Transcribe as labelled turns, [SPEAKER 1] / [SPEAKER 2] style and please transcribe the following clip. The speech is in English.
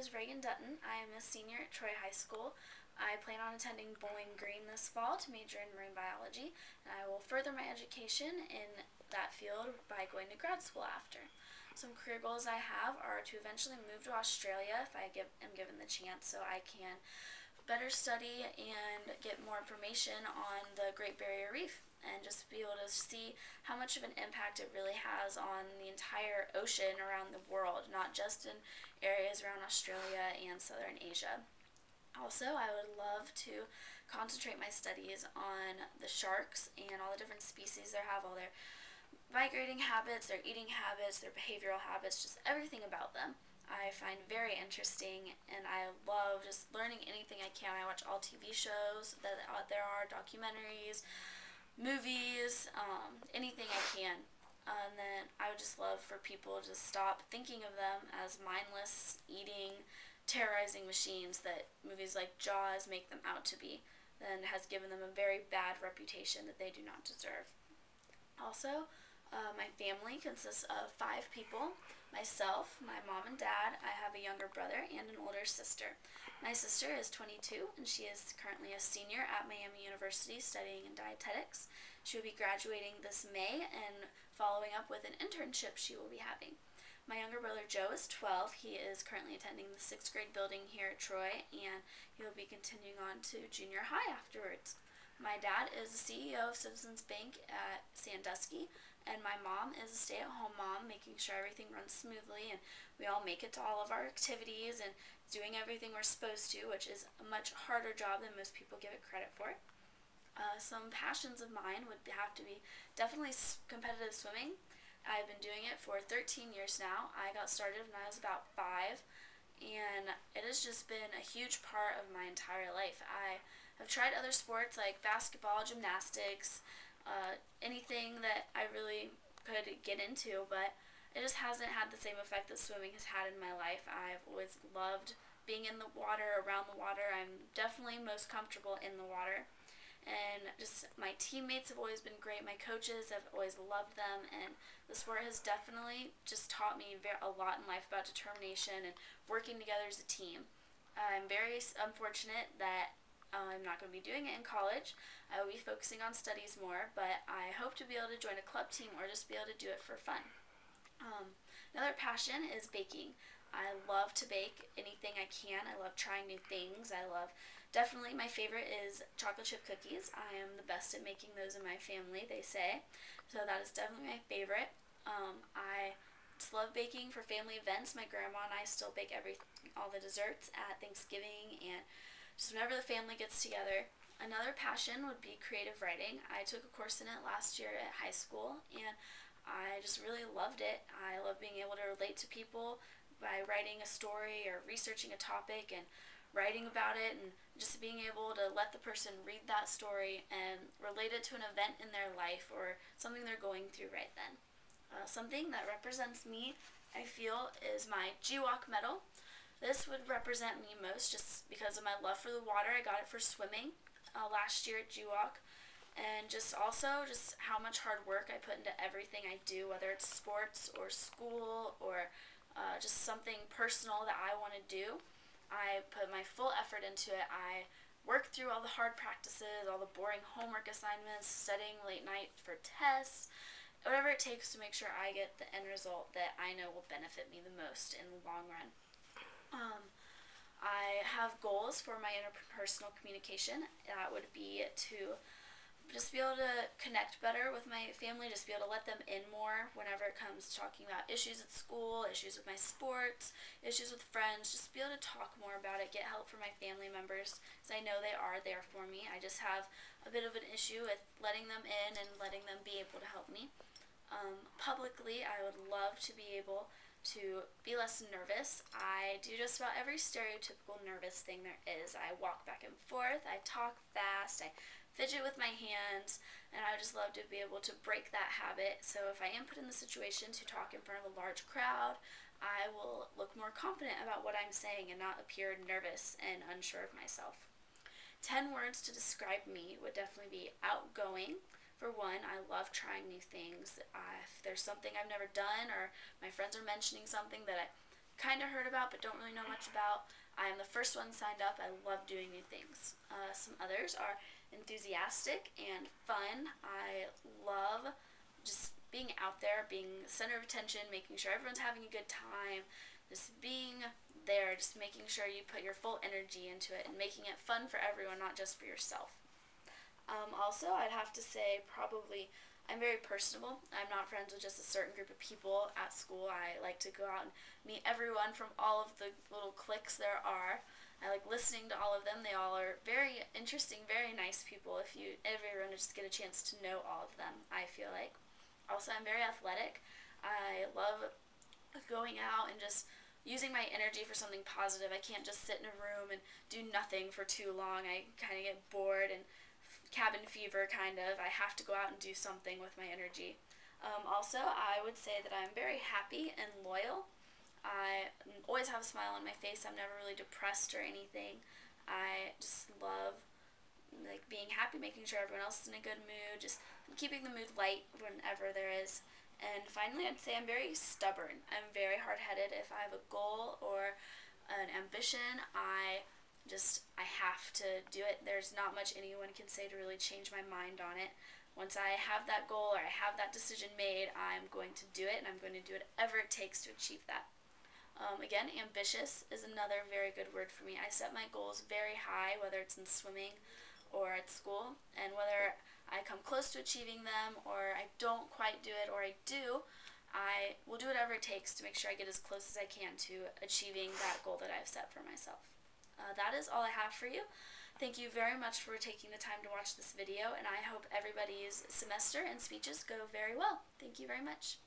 [SPEAKER 1] is Reagan Dutton. I am a senior at Troy High School. I plan on attending Bowling Green this fall to major in marine biology, and I will further my education in that field by going to grad school after. Some career goals I have are to eventually move to Australia if I am given the chance, so I can better study and get more information on the Great Barrier Reef and just be able to see how much of an impact it really has on the entire ocean around the world, not just in areas around Australia and southern Asia. Also, I would love to concentrate my studies on the sharks and all the different species they have, all their migrating habits, their eating habits, their behavioral habits, just everything about them. I find very interesting, and I love just learning anything I can. I watch all TV shows that there are, documentaries, movies, anything I can. And then I would just love for people to stop thinking of them as mindless, eating, terrorizing machines that movies like Jaws make them out to be, and has given them a very bad reputation that they do not deserve. Also, my family consists of 5 people. Myself, my mom and dad, I have a younger brother and an older sister. My sister is 22 and she is currently a senior at Miami University studying in dietetics. She will be graduating this May and following up with an internship she will be having. My younger brother Joe is 12. He is currently attending the 6th grade building here at Troy, and he will be continuing on to junior high afterwards. My dad is the CEO of Citizens Bank at Sandusky, and my mom is a stay-at-home mom, making sure everything runs smoothly and we all make it to all of our activities and doing everything we're supposed to, which is a much harder job than most people give it credit for. Some passions of mine would have to be definitely competitive swimming. I've been doing it for 13 years now. I got started when I was about 5, and it has just been a huge part of my entire life. I have tried other sports like basketball, gymnastics, anything that I really could get into, but it just hasn't had the same effect that swimming has had in my life. I've always loved being in the water, around the water. I'm definitely most comfortable in the water. And just my teammates have always been great. My coaches have always loved them, and the sport has definitely just taught me a lot in life about determination and working together as a team. I'm very unfortunate that I'm not going to be doing it in college. I will be focusing on studies more, but I hope to be able to join a club team or just be able to do it for fun. Another passion is baking. I love to bake anything I can. I love trying new things. Definitely my favorite is chocolate chip cookies. I am the best at making those in my family, they say. So that is definitely my favorite. I just love baking for family events. My grandma and I still bake all the desserts at Thanksgiving and just whenever the family gets together. Another passion would be creative writing. I took a course in it last year at high school, and I just really loved it. I love being able to relate to people by writing a story or researching a topic and writing about it, and just being able to let the person read that story and relate it to an event in their life or something they're going through right then. Something that represents me, I feel, is my GWOC medal. This would represent me most just because of my love for the water. I got it for swimming last year at GWOC, and just also just how much hard work I put into everything I do, whether it's sports or school or just something personal that I want to do. I put my full effort into it. I work through all the hard practices, all the boring homework assignments, studying late night for tests, whatever it takes to make sure I get the end result that I know will benefit me the most in the long run. I have goals for my interpersonal communication. That would be to just be able to connect better with my family, just be able to let them in more whenever it comes to talking about issues at school, issues with my sports, issues with friends, just be able to talk more about it, get help from my family members, because I know they are there for me. I just have a bit of an issue with letting them in and letting them be able to help me. Publicly, I would love to be able to be less nervous. I do just about every stereotypical nervous thing there is. I walk back and forth, I talk fast, I fidget with my hands, and I would just love to be able to break that habit. So if I am put in the situation to talk in front of a large crowd, I will look more confident about what I'm saying and not appear nervous and unsure of myself. 10 words to describe me would definitely be outgoing. For one, I love trying new things. If there's something I've never done or my friends are mentioning something that kind of heard about but don't really know much about. I am the first one signed up. I love doing new things. Some others are enthusiastic and fun. I love just being out there, being the center of attention, making sure everyone's having a good time, just being there, just making sure you put your full energy into it and making it fun for everyone, not just for yourself. Also, I'd have to say probably I'm very personable. I'm not friends with just a certain group of people at school. I like to go out and meet everyone from all of the little cliques there are. I like listening to all of them. They all are very interesting, very nice people. If you everyone just get a chance to know all of them, I feel like. Also, I'm very athletic. I love going out and just using my energy for something positive. I can't just sit in a room and do nothing for too long. I kind of get bored and cabin fever, kind of. I have to go out and do something with my energy. Also, I would say that I'm very happy and loyal. I always have a smile on my face. I'm never really depressed or anything. I just love like being happy, making sure everyone else is in a good mood, just keeping the mood light whenever there is. And finally, I'd say I'm very stubborn. I'm very hard-headed. If I have a goal or an ambition, I have to do it. There's not much anyone can say to really change my mind on it. Once I have that goal or I have that decision made, I'm going to do it, and I'm going to do whatever it takes to achieve that. Again, ambitious is another very good word for me. I set my goals very high, whether it's in swimming or at school, and whether I come close to achieving them or I don't quite do it or I do, I will do whatever it takes to make sure I get as close as I can to achieving that goal that I've set for myself. That is all I have for you. Thank you very much for taking the time to watch this video, and I hope everybody's semester and speeches go very well. Thank you very much.